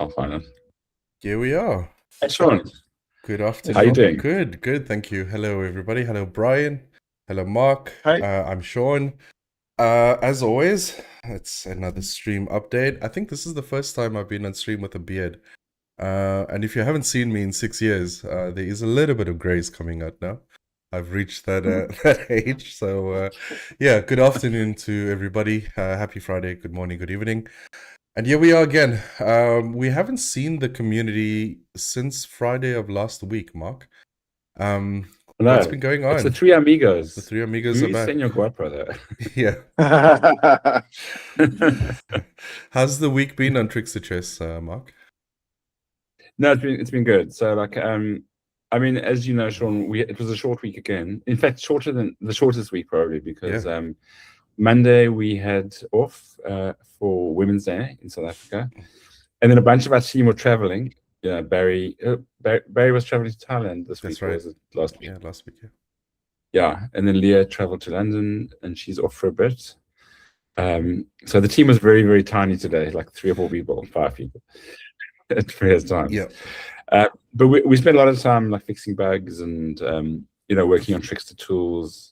I'll find it. Here we are. Hey, Sean, Good afternoon. how you doing? Good. Thank you. Hello, everybody. Hello, Brian. Hello, Mark. Hi. I'm Sean. As always, it's another stream update. I think this is the first time I've been on stream with a beard. And if you haven't seen me in 6 years, there is a little bit of grays coming out now. I've reached that that age. So, yeah, good afternoon to everybody. Happy Friday. Good morning. Good evening. And here we are again. We haven't seen the community since Friday of last week, Mark. What's been going on? It's the three amigos. The three amigos are back. Señor Guapo there. Yeah. How's the week been on TrixtaChess, Mark? No, it's been good. So, like, I mean, as you know, Sean, it was a short week again. In fact, shorter than the shortest week probably, because Monday we had off for Women's Day in South Africa, and then a bunch of our team were traveling. Yeah, Barry was traveling to Thailand this week. Right. Or was it last week? Yeah, last week. Yeah, and then Leah traveled to London, and she's off for a bit. So the team was very, very tiny today, like 3 or 4 people, 5 people at various times. Yeah. But we spent a lot of time like fixing bugs and working on Trickster tools.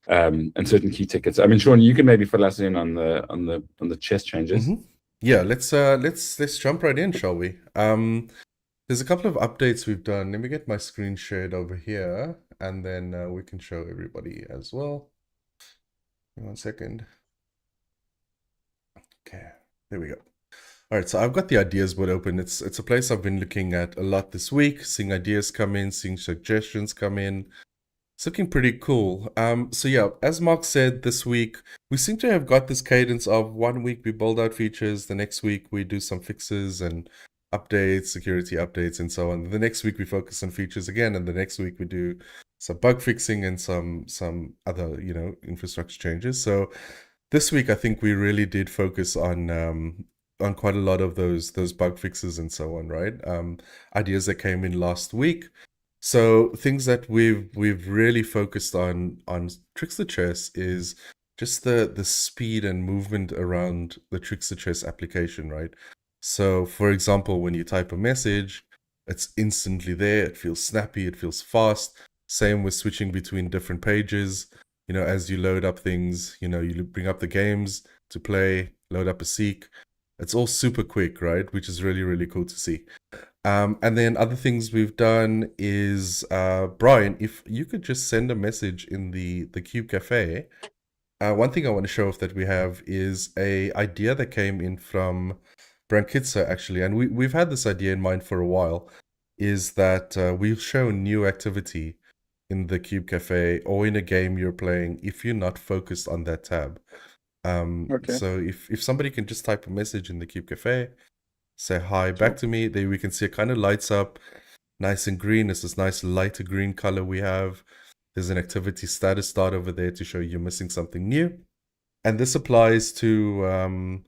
And certain key tickets. I mean, Sean, you can maybe fill us in on the chess changes. Mm-hmm. Yeah, let's jump right in, shall we? There's a couple of updates we've done. Let me get my screen shared over here, and then we can show everybody as well. 1 second. Okay, there we go. All right, so I've got the ideas board open. It's a place I've been looking at a lot this week, seeing ideas come in, seeing suggestions come in. It's looking pretty cool. So yeah, as Mark said, this week we seem to have got this cadence of 1 week we build out features, the next week we do some fixes and updates, security updates, and so on. The next week we focus on features again, and the next week we do some bug fixing and some other infrastructure changes. So this week I think we really did focus on quite a lot of those bug fixes and so on, right? Ideas that came in last week. So things that we've really focused on TrixtaChess is just the speed and movement around the TrixtaChess application, right? So for example, when you type a message, it's instantly there. It feels snappy. It feels fast. Same with switching between different pages. As you load up things, you bring up the games to play, load up a seek. It's all super quick, right? Which is really, really cool to see. And then other things we've done is, Brian, if you could just send a message in the Cube Cafe. One thing I want to show off that we have is a idea that came in from Brankitsa, actually, and we've had this idea in mind for a while, is that we'll show new activity in the Cube Cafe or in a game you're playing if you're not focused on that tab. So if somebody can just type a message in the Cube Cafe, say hi back to me, there we can see it kind of lights up nice and green. It's this nice lighter green color we have. There's an activity status start over there to show you're missing something new. And this applies to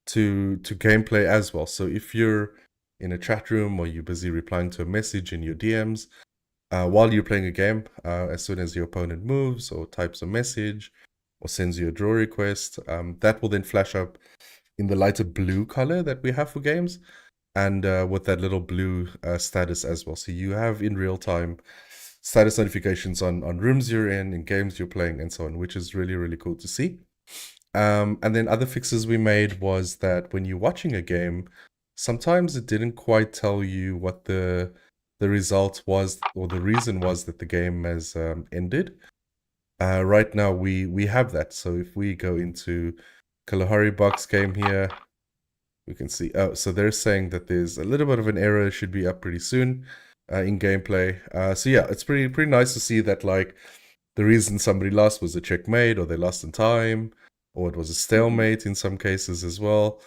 gameplay as well. So if you're in a chat room or you're busy replying to a message in your DMs, while you're playing a game, as soon as your opponent moves or types a message or sends you a draw request, that will then flash up in the lighter blue color that we have for games, and with that little blue status as well. So you have in real time status notifications on rooms you're in games you're playing, and so on, which is really, really cool to see. And then other fixes we made was that when you're watching a game, sometimes it didn't quite tell you what the result was or the reason was that the game has ended. Right now we have that. So if we go into Kalahari box game here, we can see, so they're saying that there's a little bit of an error, should be up pretty soon in gameplay. So yeah, it's pretty nice to see that, like, the reason somebody lost was a checkmate, or they lost in time, or it was a stalemate in some cases as well.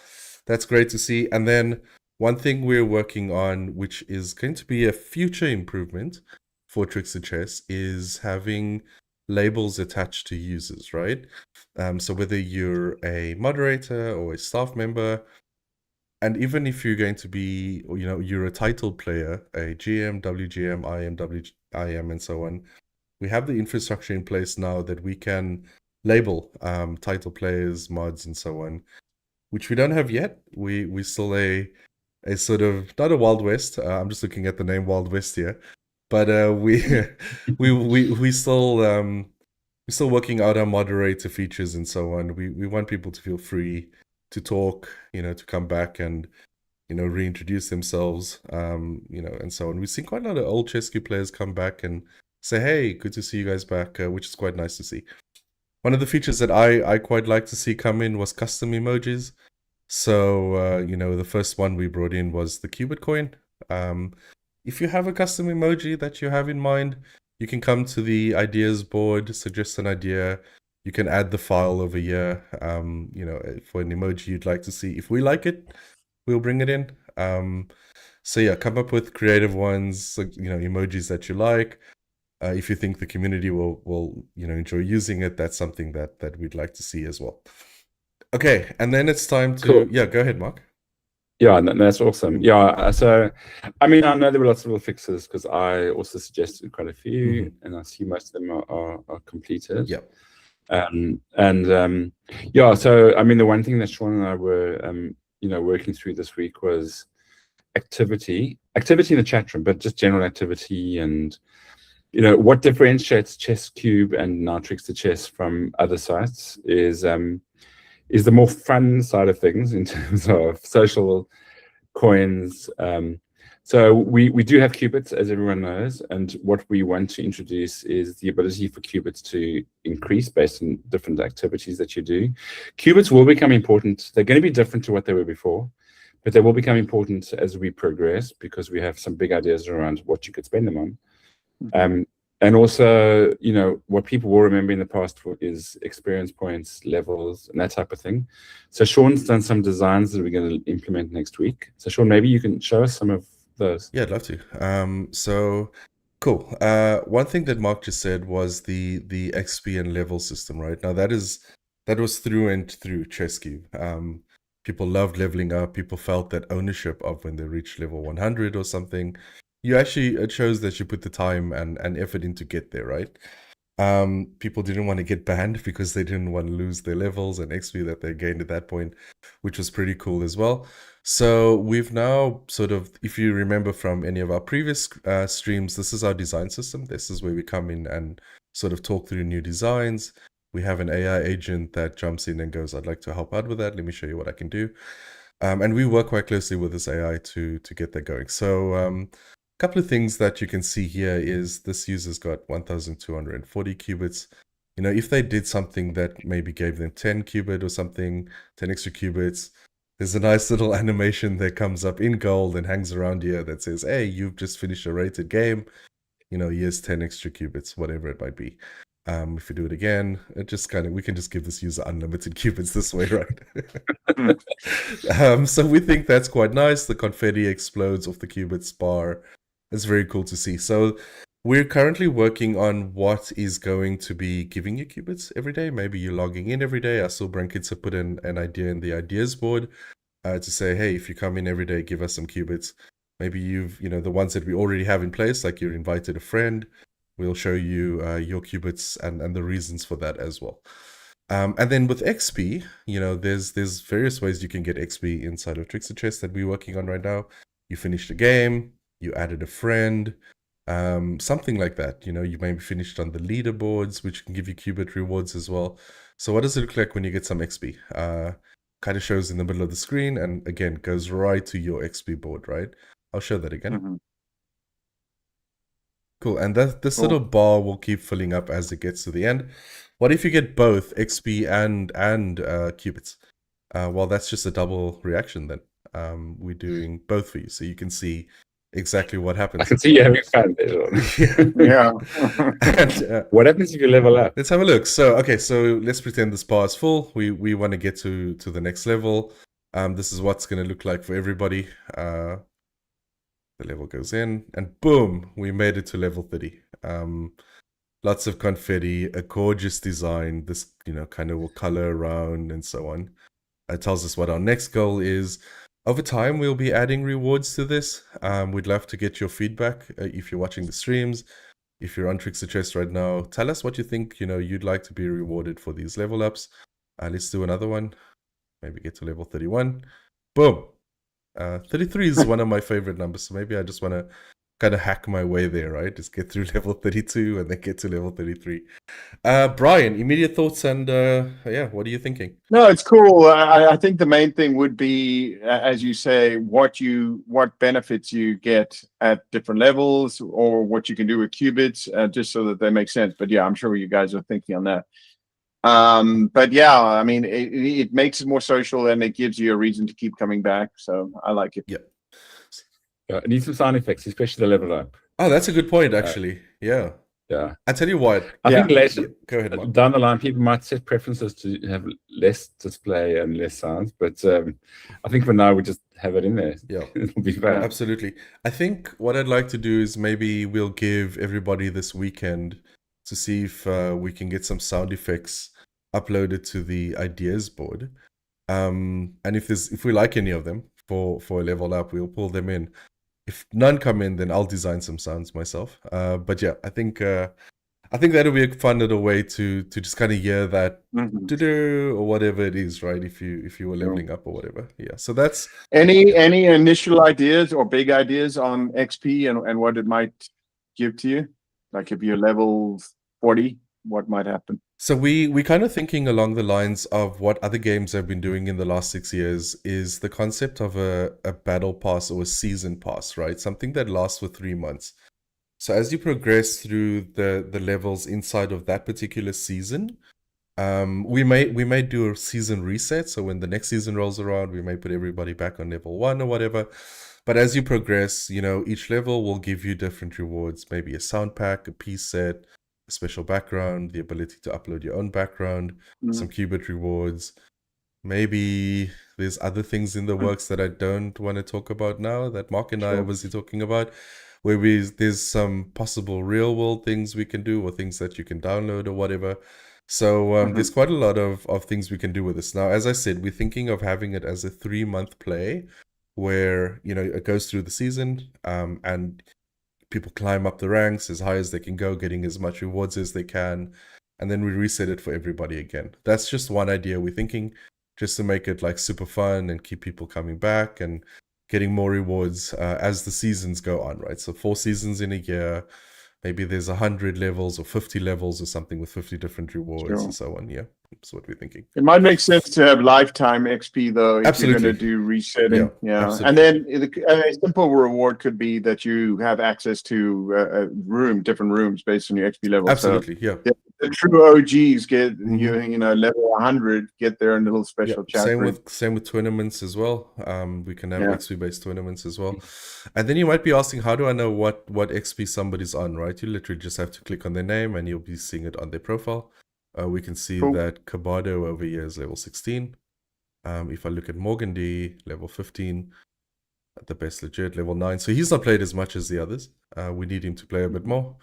That's great to see. And then one thing we're working on, which is going to be a future improvement for TrixtaChess, is having labels attached to users, right? So whether you're a moderator or a staff member, and even if you're going to be, you're a title player, a GM, WGM, IM, WIM, and so on, we have the infrastructure in place now that we can label title players, mods, and so on, which we don't have yet. We're still a a sort of, not a Wild West. I'm just looking at the name Wild West here, but we still we're still working out our moderator features and so on. We want people to feel free to talk, to come back and reintroduce themselves, and so on. We've seen quite a lot of old Chess.Cube players come back and say, "Hey, good to see you guys back," which is quite nice to see. One of the features that I quite like to see come in was custom emojis. So, the first one we brought in was the Qubit coin. If you have a custom emoji that you have in mind, you can come to the ideas board, suggest an idea. You can add the file over here, for an emoji you'd like to see. If we like it, we'll bring it in. So yeah, come up with creative ones, emojis that you like. If you think the community will enjoy using it, that's something that we'd like to see as well. Okay, and then it's time to Cool. go ahead, Mark. Yeah, that's awesome. Yeah, so I mean, I know there were lots of little fixes because I also suggested quite a few, and I see most of them are completed. Yeah. Yeah, so I mean, the one thing that Sean and I were working through this week was activity in the chat room, but just general activity, and what differentiates Chess.Cube and now TrixtaChess from other sites is the more fun side of things in terms of social coins. So we do have qubits, as everyone knows, and what we want to introduce is the ability for qubits to increase based on different activities that you do. Qubits will become important. They're going to be different to what they were before, but they will become important as we progress because we have some big ideas around what you could spend them on. And also, what people will remember in the past is experience points, levels, and that type of thing. So Sean's done some designs that we're going to implement next week. So Sean, maybe you can show us some of those. Yeah, I'd love to. So cool. One thing that Mark just said was the XP and level system, right? Now that was through and through Chess.Cube. People loved leveling up. People felt that ownership of when they reached level 100 or something. It shows that you put the time and effort in to get there, right? People didn't want to get banned because they didn't want to lose their levels and XP that they gained at that point, which was pretty cool as well. So we've now sort of, if you remember from any of our previous streams, this is our design system. This is where we come in and sort of talk through new designs. We have an AI agent that jumps in and goes, "I'd like to help out with that. Let me show you what I can do." And we work quite closely with this AI to get that going. So a couple of things that you can see here is this user's got 1,240 qubits. If they did something that maybe gave them 10 qubit or something, 10 extra qubits, there's a nice little animation that comes up in gold and hangs around here that says, "Hey, you've just finished a rated game. Here's 10 extra qubits," whatever it might be. If you do it again, we can just give this user unlimited qubits this way, right? So we think that's quite nice. The confetti explodes off the qubits bar. It's very cool to see. So we're currently working on what is going to be giving you qubits every day. Maybe you're logging in every day. I saw Brankitsa put in an idea in the ideas board to say, "Hey, if you come in every day, give us some qubits." Maybe the ones that we already have in place, like you're invited a friend. We'll show you your qubits and the reasons for that as well. And then with XP, there's various ways you can get XP inside of TrixtaChess that we're working on right now. You finished a game, you added a friend, something like that. You maybe finished on the leaderboards, which can give you qubit rewards as well. So what does it look like when you get some XP? Kind of shows in the middle of the screen and again goes right to your XP board, right? I'll show that again. Cool, and this little bar will keep filling up as it gets to the end. What if you get both XP and qubits? Well, that's just a double reaction then. We're doing both for you, so you can see exactly what happens. I can see you having fun there. Yeah. And, what happens if you level up? Let's have a look. So let's pretend this bar is full. We want to get to the next level. This is what's going to look like for everybody. The level goes in, and boom, we made it to level 30. Lots of confetti, a gorgeous design. This, kind of will color around and so on. It tells us what our next goal is. Over time, we'll be adding rewards to this. We'd love to get your feedback if you're watching the streams. If you're on TrixtaChess right now, tell us what you think. You'd like to be rewarded for these level ups. Let's do another one. Maybe get to level 31. Boom. 33 is one of my favorite numbers, so maybe I just want to kind of hack my way there, right? Just get through level 32 and then get to level 33. Brian, immediate thoughts and yeah, what are you thinking? No, it's cool. I think the main thing would be, as you say, what benefits you get at different levels, or what you can do with qubits, just so that they make sense. But yeah, I'm sure you guys are thinking on that. But yeah, I mean, it makes it more social, and it gives you a reason to keep coming back. So I like it. Yeah. It needs some sound effects, especially the level up. Oh, that's a good point, actually. Yeah. Yeah. I tell you what. I think later, go ahead, Mark. down the line, people might set preferences to have less display and less sounds. But I think for now, we just have it in there. Yeah. It'll be fun. Absolutely. I think what I'd like to do is maybe we'll give everybody this weekend to see if we can get some sound effects uploaded to the ideas board. And if we like any of them for a level up, we'll pull them in. If none come in, then I'll design some sounds myself. But yeah, I think that'll be a fun little way to just kind of hear that or whatever it is, right? If you were leveling up or whatever. Yeah. So that's any initial ideas or big ideas on XP and what it might give to you? Like if you're level 40, what might happen? So we kind of thinking along the lines of what other games have been doing in the last 6 years is the concept of a battle pass or a season pass, right? Something that lasts for 3 months. So as you progress through the levels inside of that particular season, we may do a season reset. So when the next season rolls around, we may put everybody back on level 1 or whatever. But as you progress, each level will give you different rewards, maybe a sound pack, a piece set, a special background, the ability to upload your own background, some qubit rewards. Maybe there's other things in the works that I don't want to talk about now that Mark and I are busy talking about, where there's some possible real world things we can do or things that you can download or whatever. So there's quite a lot of things we can do with this. Now, as I said, we're thinking of having it as a 3-month play where, it goes through the season and people climb up the ranks as high as they can go, getting as much rewards as they can, and then we reset it for everybody again. That's just one idea we're thinking, just to make it like super fun and keep people coming back and getting more rewards as the seasons go on, right? So 4 seasons in a year, maybe there's 100 levels or 50 levels or something with 50 different rewards and so on. Yeah, that's what we're thinking. It might make sense to have lifetime XP though, if Absolutely. you're going to do resetting. Yeah. Absolutely. And then a simple reward could be that you have access to different rooms based on your XP level. Absolutely. So, yeah. The true OGs get level 100, get their little special chat room. Same with tournaments as well. We can have XP based tournaments as well. And then you might be asking, how do I know what XP somebody's on, right? You literally just have to click on their name and you'll be seeing it on their profile. We can see that Cabado over here is level 16. If I look at Morgan D, level 15, the best legit, level 9. So he's not played as much as the others. We need him to play a bit more.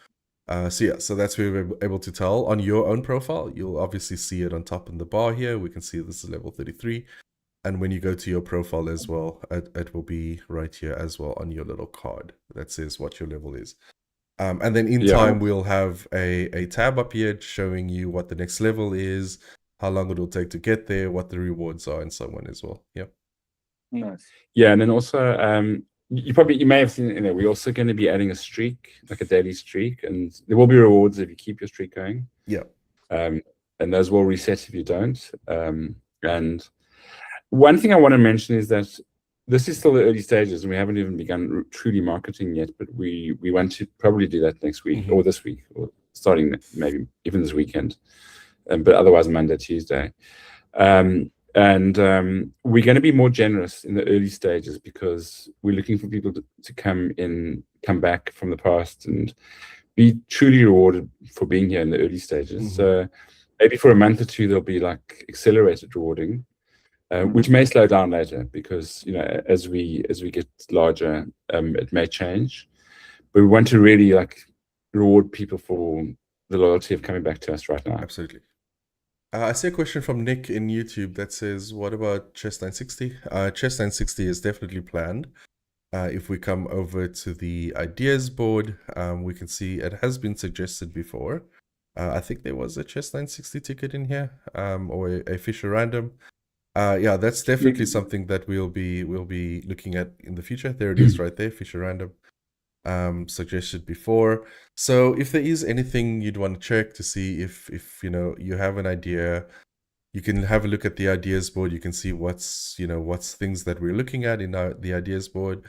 So that's where we're able to tell. On your own profile, you'll obviously see it on top in the bar here. We can see this is level 33. And when you go to your profile as well, it will be right here as well on your little card that says what your level is. And then in time, we'll have a tab up here showing you what the next level is, how long it will take to get there, what the rewards are, and so on as well. Yeah. Nice. Yeah, and then also, you may have seen, we're also going to be adding a streak, like a daily streak, and there will be rewards if you keep your streak going. Yeah. And those will reset if you don't. And one thing I want to mention is that this is still the early stages, and we haven't even begun truly marketing yet. But we want to probably do that next week or this week, or starting maybe even this weekend. But otherwise, Monday, Tuesday. And we're going to be more generous in the early stages because we're looking for people to come back from the past and be truly rewarded for being here in the early stages. So maybe for a month or two, there'll be like accelerated rewarding, which may slow down later because, as we get larger, it may change. But we want to really reward people for the loyalty of coming back to us right now. Absolutely. I see a question from Nick in YouTube that says, what about Chess 960? Chess 960 is definitely planned. If we come over to the ideas board, we can see it has been suggested before. I think there was a Chess 960 ticket in here, or a Fisher random. Yeah, that's definitely something that we'll be looking at in the future. There it is, right there, Fisher Random. Suggested before. So if there is anything you'd want to check to see if you have an idea, you can have a look at the ideas board. You can see what's things that we're looking at in the ideas board,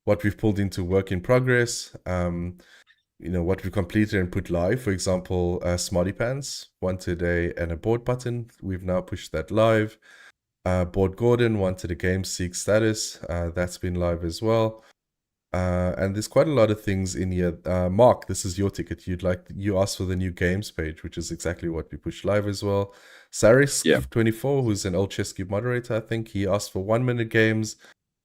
what we've pulled into work in progress, what we completed and put live. For example, Smarty Pants wanted a board button. We've now pushed that live. Board Gordon wanted a game seek status. That's been live as well. And there's quite a lot of things in here. Mark, this is your ticket. You asked for the new games page, which is exactly what we pushed live as well. Saris24, who's an old Chess Cube moderator, I think he asked for 1 minute games.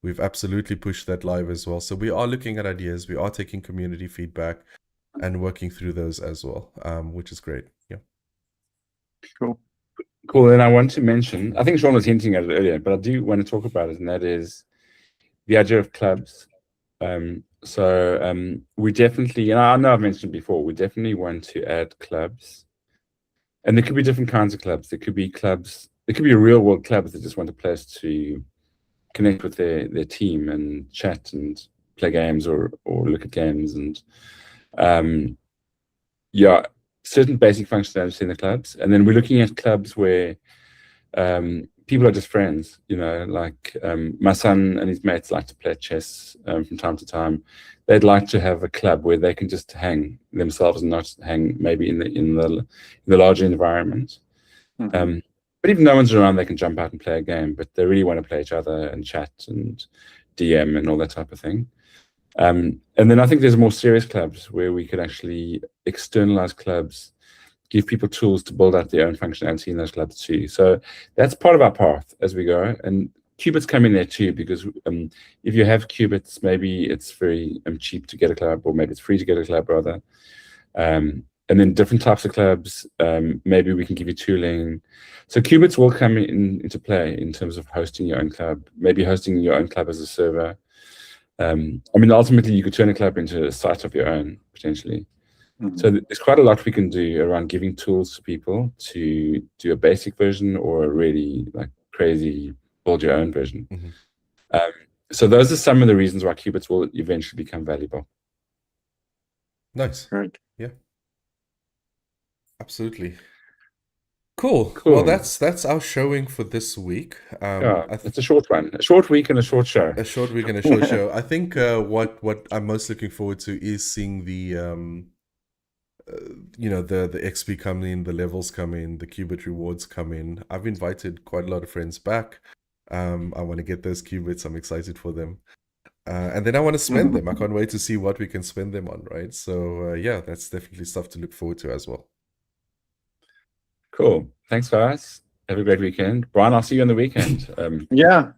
We've absolutely pushed that live as well. So we are looking at ideas. We are taking community feedback and working through those as well, which is great. Yeah. Cool. And I want to mention, I think Sean was hinting at it earlier, but I do want to talk about it, and that is the idea of clubs. We definitely, and I know I've mentioned before, we definitely want to add clubs. And there could be different kinds of clubs. There could be real world clubs that just want a place to connect with their team and chat and play games or look at games and certain basic functionality in the clubs. And then we're looking at clubs where people are just friends, like my son and his mates like to play chess from time to time. They'd like to have a club where they can just hang themselves and not hang maybe in the larger environment. Mm-hmm. But if no one's around, they can jump out and play a game, but they really want to play each other and chat and DM and all that type of thing. And then I think there's more serious clubs where we could actually externalize clubs, give people tools to build out their own functionality in those clubs too. So that's part of our path as we go. And qubits come in there too, because if you have qubits, maybe it's very cheap to get a club, or maybe it's free to get a club rather. And then different types of clubs, maybe we can give you tooling. So qubits will come into play in terms of hosting your own club, maybe hosting your own club as a server. Ultimately, you could turn a club into a site of your own, potentially. Mm-hmm. So there's quite a lot we can do around giving tools to people to do a basic version or a really crazy build your own version. Mm-hmm. So those are some of the reasons why qubits will eventually become valuable. Nice. Right. Yeah. Absolutely. Cool. Well, that's our showing for this week. It's a short one. A short week and a short show. A short week and a short show. I think what I'm most looking forward to is seeing the the XP come in, the levels come in, the qubit rewards come in. I've invited quite a lot of friends back. I want to get those qubits. I'm excited for them. And then I want to spend them. I can't wait to see what we can spend them on, right? So that's definitely stuff to look forward to as well. Cool. Thanks, guys. Have a great weekend. Brian, I'll see you on the weekend. Yeah.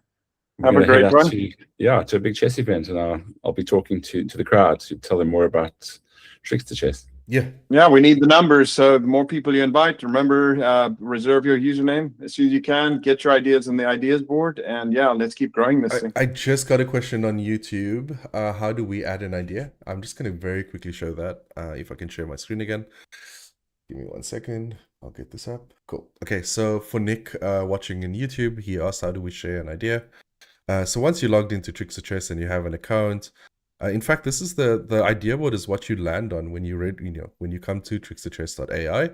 Have a great one. To a big chess event, and I'll be talking to the crowd to tell them more about TrixtaChess. Yeah, we need the numbers. So the more people you invite, remember, reserve your username as soon as you can. Get your ideas on the ideas board, and let's keep growing this thing. I just got a question on YouTube. How do we add an idea? I'm just going to very quickly show that. If I can share my screen again. Give me 1 second. I'll get this up. Cool. Okay, so for Nick watching in YouTube, he asked, how do we share an idea? So once you're logged into TrixtaChess and you have an account, in fact, this is the idea board is what you land on when you when you come to TrixtaChess.ai.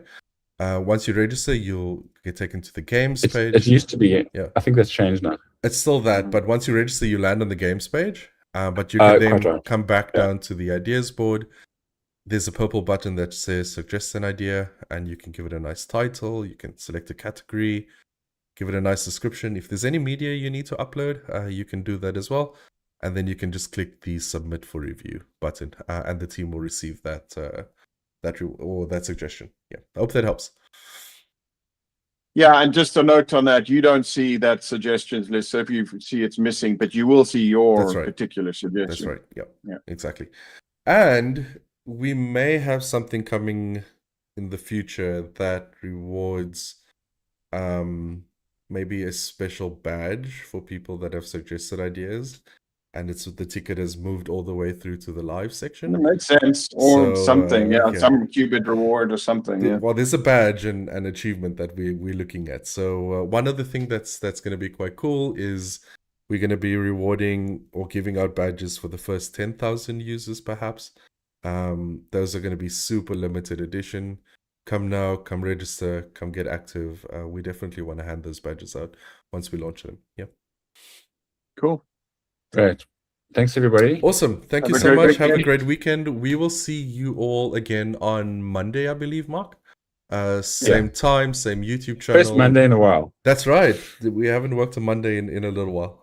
Once you register, you'll get taken to the games page. It used to be. Yeah. I think that's changed now. It's still that, but once you register, you land on the games page. But you can then come back down to the ideas board. There's a purple button that says suggest an idea, and you can give it a nice title. You can select a category, give it a nice description. If there's any media you need to upload, you can do that as well. And then you can just click the submit for review button, and the team will receive that suggestion. Yeah, I hope that helps. Yeah, and just a note on that, you don't see that suggestions list. So if you see it's missing, but you will see your particular suggestion. That's right. Yeah, exactly. And we may have something coming in the future that rewards maybe a special badge for people that have suggested ideas. and it's the ticket has moved all the way through to the live section. It makes sense, or So, something, yeah, okay. some qubit reward or something. Yeah. Well, there's a badge and an achievement that we're looking at. So one other thing that's going to be quite cool is we're going to be rewarding or giving out badges for the first 10,000 users, perhaps. Those are going to be super limited edition. Come now, come register, come get active. We definitely want to hand those badges out once we launch them. Yeah. Cool. Great. Thanks, everybody. Awesome. Thank Have you a so great much. weekend. Have a great weekend. We will see you all again on Monday, I believe, Mark. Same time, same YouTube channel. First Monday in a while. That's right. We haven't worked on Monday in a little while.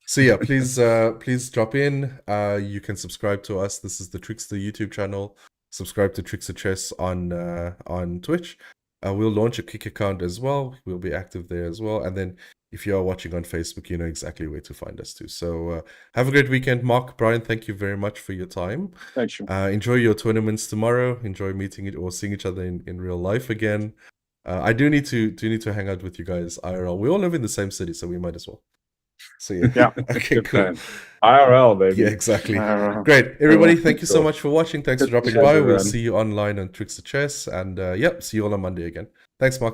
So yeah, please please drop in. You can subscribe to us. This is the Trixta YouTube channel. Subscribe to TrixtaChess on Twitch. We'll launch a Kick account as well. We'll be active there as well. And then if you are watching on Facebook, you know exactly where to find us too. So have a great weekend, Mark. Brian, thank you very much for your time. Thanks. Enjoy your tournaments tomorrow. Enjoy meeting it or seeing each other in real life again. I do need to hang out with you guys IRL. We all live in the same city, so we might as well. So yeah. Okay, Good cool. plan. IRL, baby. Yeah, exactly. Great. Everybody, thank you so much for watching. Thanks for dropping by. We'll see you online on TrixtaChess. And yep, see you all on Monday again. Thanks, Mark.